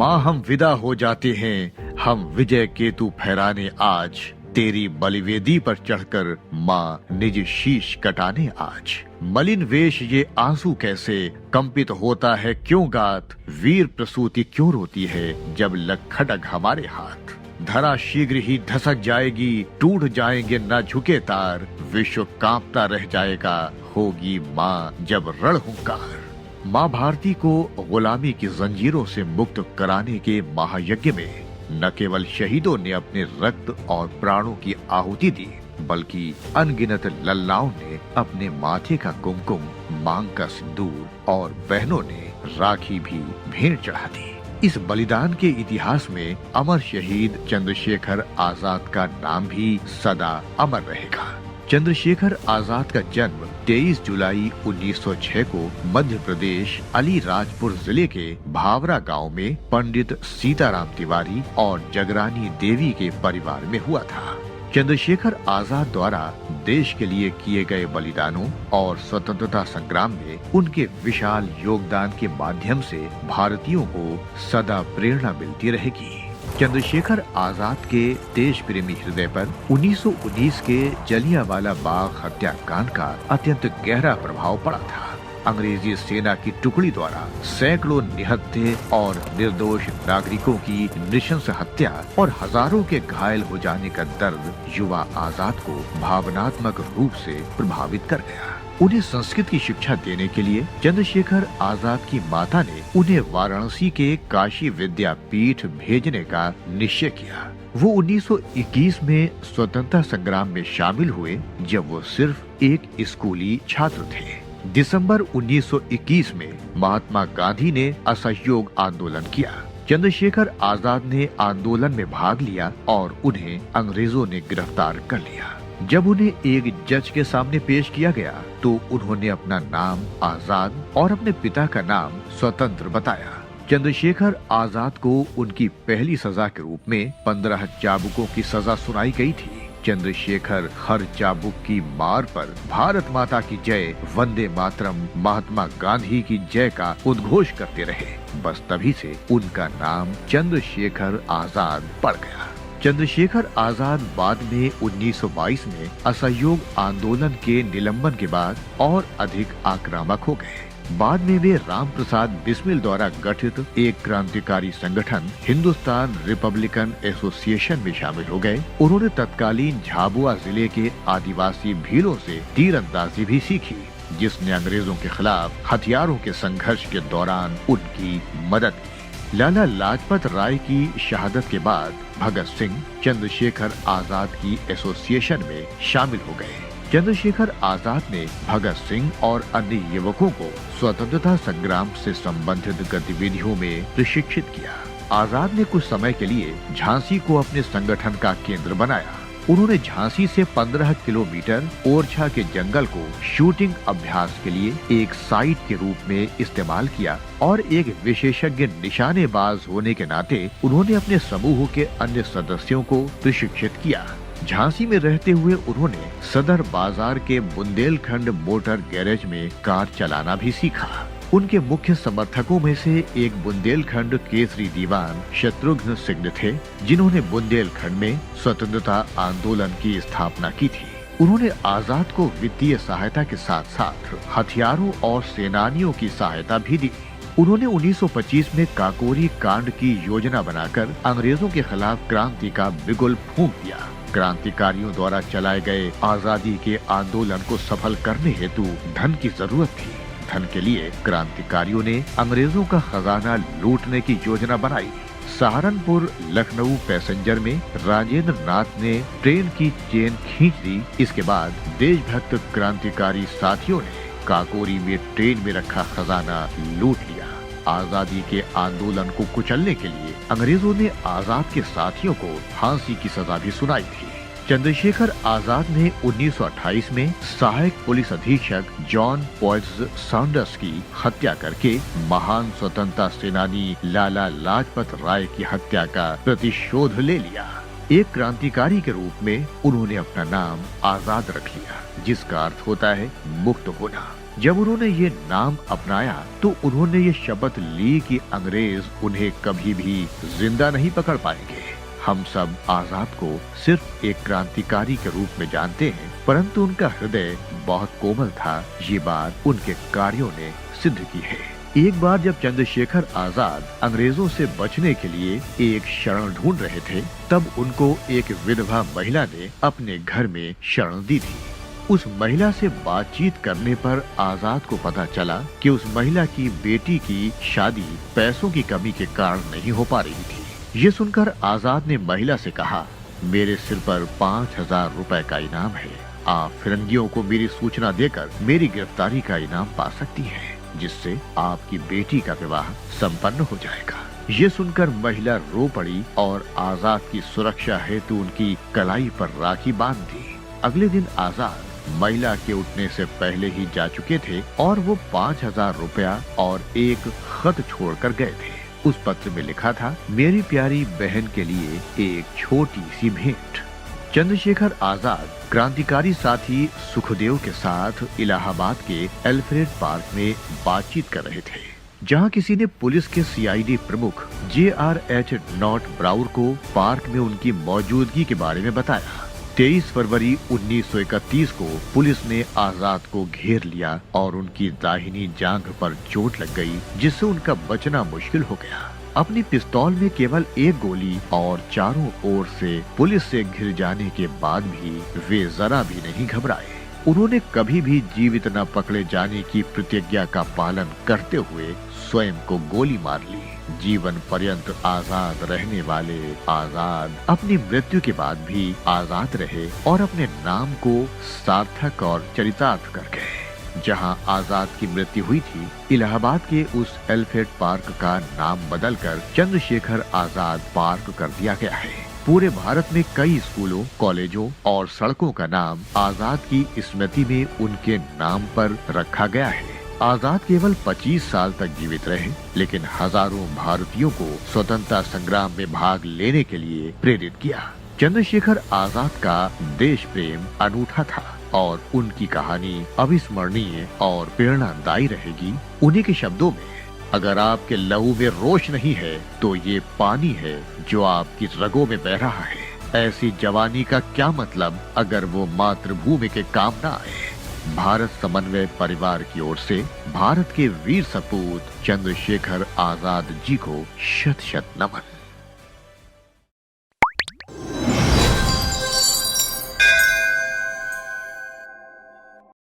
माँ हम विदा हो जाते हैं, हम विजय केतु फहराने आज, तेरी बलिवेदी पर चढ़कर माँ निज शीश कटाने आज। मलिन वेश ये आंसू कैसे, कंपित होता है क्यों गात, वीर प्रसूति क्यों रोती है जब लग खड्ग हमारे हाथ। धरा शीघ्र ही धसक जाएगी, टूट जाएंगे न झुके तार, विश्व कांपता रह जाएगा, होगी माँ जब रण हुंकार। माँ भारती को गुलामी की जंजीरों से मुक्त कराने के महायज्ञ में न केवल शहीदों ने अपने रक्त और प्राणों की आहुति दी, बल्कि अनगिनत लल्लाओं ने अपने माथे का कुमकुम, मांग का सिंदूर और बहनों ने राखी भी भेंट चढ़ा दी। इस बलिदान के इतिहास में अमर शहीद चंद्रशेखर आजाद का नाम भी सदा अमर रहेगा। चंद्रशेखर आजाद का जन्म 23 जुलाई 1906 को मध्य प्रदेश अलीराजपुर जिले के भावरा गांव में पंडित सीताराम तिवारी और जगरानी देवी के परिवार में हुआ था। चंद्रशेखर आजाद द्वारा देश के लिए किए गए बलिदानों और स्वतंत्रता संग्राम में उनके विशाल योगदान के माध्यम से भारतीयों को सदा प्रेरणा मिलती रहेगी। चंद्रशेखर आजाद के देश प्रेमी हृदय पर 1919 के जलियांवाला बाग हत्याकांड का अत्यंत गहरा प्रभाव पड़ा था। अंग्रेजी सेना की टुकड़ी द्वारा सैकड़ों निहत्थे और निर्दोष नागरिकों की नृशंस हत्या और हजारों के घायल हो जाने का दर्द युवा आजाद को भावनात्मक रूप से प्रभावित कर गया। उन्हें संस्कृत की शिक्षा देने के लिए चंद्रशेखर आजाद की माता ने उन्हें वाराणसी के काशी विद्यापीठ भेजने का निश्चय किया। वो 1921 में स्वतंत्रता संग्राम में शामिल हुए, जब वो सिर्फ एक स्कूली छात्र थे। दिसंबर 1921 में महात्मा गांधी ने असहयोग आंदोलन किया। चंद्रशेखर आजाद ने आंदोलन में भाग लिया और उन्हें अंग्रेजों ने गिरफ्तार कर लिया। जब उन्हें एक जज के सामने पेश किया गया तो उन्होंने अपना नाम आजाद और अपने पिता का नाम स्वतंत्र बताया। चंद्रशेखर आजाद को उनकी पहली सजा के रूप में 15 चाबुकों की सजा सुनाई गई थी। चंद्रशेखर हर चाबुक की मार पर भारत माता की जय, वंदे मातरम, महात्मा गांधी की जय का उद्घोष करते रहे। बस तभी से उनका नाम चंद्रशेखर आजाद पड़ गया। चंद्रशेखर आजाद बाद में 1922 में असहयोग आंदोलन के निलंबन के बाद और अधिक आक्रामक हो गए। बाद में वे राम प्रसाद बिस्मिल द्वारा गठित एक क्रांतिकारी संगठन हिंदुस्तान रिपब्लिकन एसोसिएशन में शामिल हो गए। उन्होंने तत्कालीन झाबुआ जिले के आदिवासी भीलों से तीरंदाजी भी सीखी, जिसने अंग्रेजों के खिलाफ हथियारों के संघर्ष के दौरान उनकी मदद की। लाला लाजपत राय की शहादत के बाद भगत सिंह चंद्रशेखर आजाद की एसोसिएशन में शामिल हो गए। चंद्रशेखर आजाद ने भगत सिंह और अन्य युवकों को स्वतंत्रता संग्राम से संबंधित गतिविधियों में प्रशिक्षित किया। आजाद ने कुछ समय के लिए झांसी को अपने संगठन का केंद्र बनाया। उन्होंने झांसी से 15 किलोमीटर ओरछा के जंगल को शूटिंग अभ्यास के लिए एक साइट के रूप में इस्तेमाल किया और एक विशेषज्ञ निशानेबाज होने के नाते उन्होंने अपने समूह के अन्य सदस्यों को प्रशिक्षित किया। झांसी में रहते हुए उन्होंने सदर बाजार के बुंदेलखंड मोटर गैरेज में कार चलाना भी सीखा। उनके मुख्य समर्थकों में से एक बुंदेलखंड केसरी दीवान शत्रुघ्न सिंह थे, जिन्होंने बुंदेलखंड में स्वतंत्रता आंदोलन की स्थापना की थी। उन्होंने आजाद को वित्तीय सहायता के साथ साथ हथियारों और सेनानियों की सहायता भी दी। उन्होंने 1925 में काकोरी कांड की योजना बनाकर अंग्रेजों के खिलाफ क्रांति का बिगुल फूंक दिया। क्रांतिकारियों द्वारा चलाए गए आजादी के आंदोलन को सफल करने हेतु धन की जरूरत थी। धन के लिए क्रांतिकारियों ने अंग्रेजों का खजाना लूटने की योजना बनाई। सहारनपुर लखनऊ पैसेंजर में राजेंद्र नाथ ने ट्रेन की चेन खींच दी। इसके बाद देशभक्त क्रांतिकारी साथियों ने काकोरी में ट्रेन में रखा खजाना लूट लिया। आजादी के आंदोलन को कुचलने के लिए अंग्रेजों ने आजाद के साथियों को फांसी की सजा भी सुनाई थी। चंद्रशेखर आजाद ने 1928 में सहायक पुलिस अधीक्षक जॉन पॉल्स सॉन्डर्स की हत्या करके महान स्वतंत्रता सेनानी लाला लाजपत राय की हत्या का प्रतिशोध ले लिया। एक क्रांतिकारी के रूप में उन्होंने अपना नाम आजाद रख लिया, जिसका अर्थ होता है मुक्त होना। जब उन्होंने ये नाम अपनाया तो उन्होंने ये शपथ ली कि अंग्रेज उन्हें कभी भी जिंदा नहीं पकड़ पाएंगे। हम सब आजाद को सिर्फ एक क्रांतिकारी के रूप में जानते हैं, परंतु उनका हृदय बहुत कोमल था, ये बात उनके कार्यों ने सिद्ध की है। एक बार जब चंद्रशेखर आजाद अंग्रेजों से बचने के लिए एक शरण ढूंढ रहे थे, तब उनको एक विधवा महिला ने अपने घर में शरण दी थी। उस महिला से बातचीत करने पर आजाद को पता चला कि उस महिला की बेटी की शादी पैसों की कमी के कारण नहीं हो पा रही थी। ये सुनकर आजाद ने महिला से कहा, मेरे सिर पर 5,000 रुपए का इनाम है। आप फिरंगियों को मेरी सूचना देकर मेरी गिरफ्तारी का इनाम पा सकती हैं, जिससे आपकी बेटी का विवाह संपन्न हो जाएगा। ये सुनकर महिला रो पड़ी और आजाद की सुरक्षा हेतु उनकी कलाई पर राखी बांध दी। अगले दिन आजाद महिला के उठने से पहले ही जा चुके थे और वो 5,000 रुपया और एक खत छोड़कर गए थे। उस पत्र में लिखा था, मेरी प्यारी बहन के लिए एक छोटी सी भेंट। चंद्रशेखर आजाद क्रांतिकारी साथी सुखदेव के साथ इलाहाबाद के अल्फ्रेड पार्क में बातचीत कर रहे थे, जहां किसी ने पुलिस के CID प्रमुख JRH नॉट ब्राउर को पार्क में उनकी मौजूदगी के बारे में बताया। 23 फरवरी 1931 को पुलिस ने आजाद को घेर लिया और उनकी दाहिनी जांघ पर चोट लग गई, जिससे उनका बचना मुश्किल हो गया। अपनी पिस्तौल में केवल एक गोली और चारों ओर से पुलिस से घिर जाने के बाद भी वे जरा भी नहीं घबराए। उन्होंने कभी भी जीवित न पकड़े जाने की प्रतिज्ञा का पालन करते हुए स्वयं को गोली मार ली। जीवन पर्यंत आजाद रहने वाले आजाद अपनी मृत्यु के बाद भी आजाद रहे और अपने नाम को सार्थक और चरितार्थ कर गए। जहां आजाद की मृत्यु हुई थी, इलाहाबाद के उस अल्फ्रेड पार्क का नाम बदलकर चंद्रशेखर आजाद पार्क कर दिया गया है। पूरे भारत में कई स्कूलों, कॉलेजों और सड़कों का नाम आजाद की स्मृति में उनके नाम पर रखा गया है। आजाद केवल 25 साल तक जीवित रहे, लेकिन हजारों भारतीयों को स्वतंत्रता संग्राम में भाग लेने के लिए प्रेरित किया। चंद्रशेखर आजाद का देश प्रेम अनूठा था और उनकी कहानी अविस्मरणीय और प्रेरणादायी रहेगी। उन्हीं के शब्दों में, अगर आपके लहू में रोश नहीं है तो ये पानी है जो आपकी रगों में बह रहा है। ऐसी जवानी का क्या मतलब अगर वो मातृभूमि के काम न आए। भारत समन्वय परिवार की ओर से भारत के वीर सपूत चंद्रशेखर आजाद जी को शत शत नमन।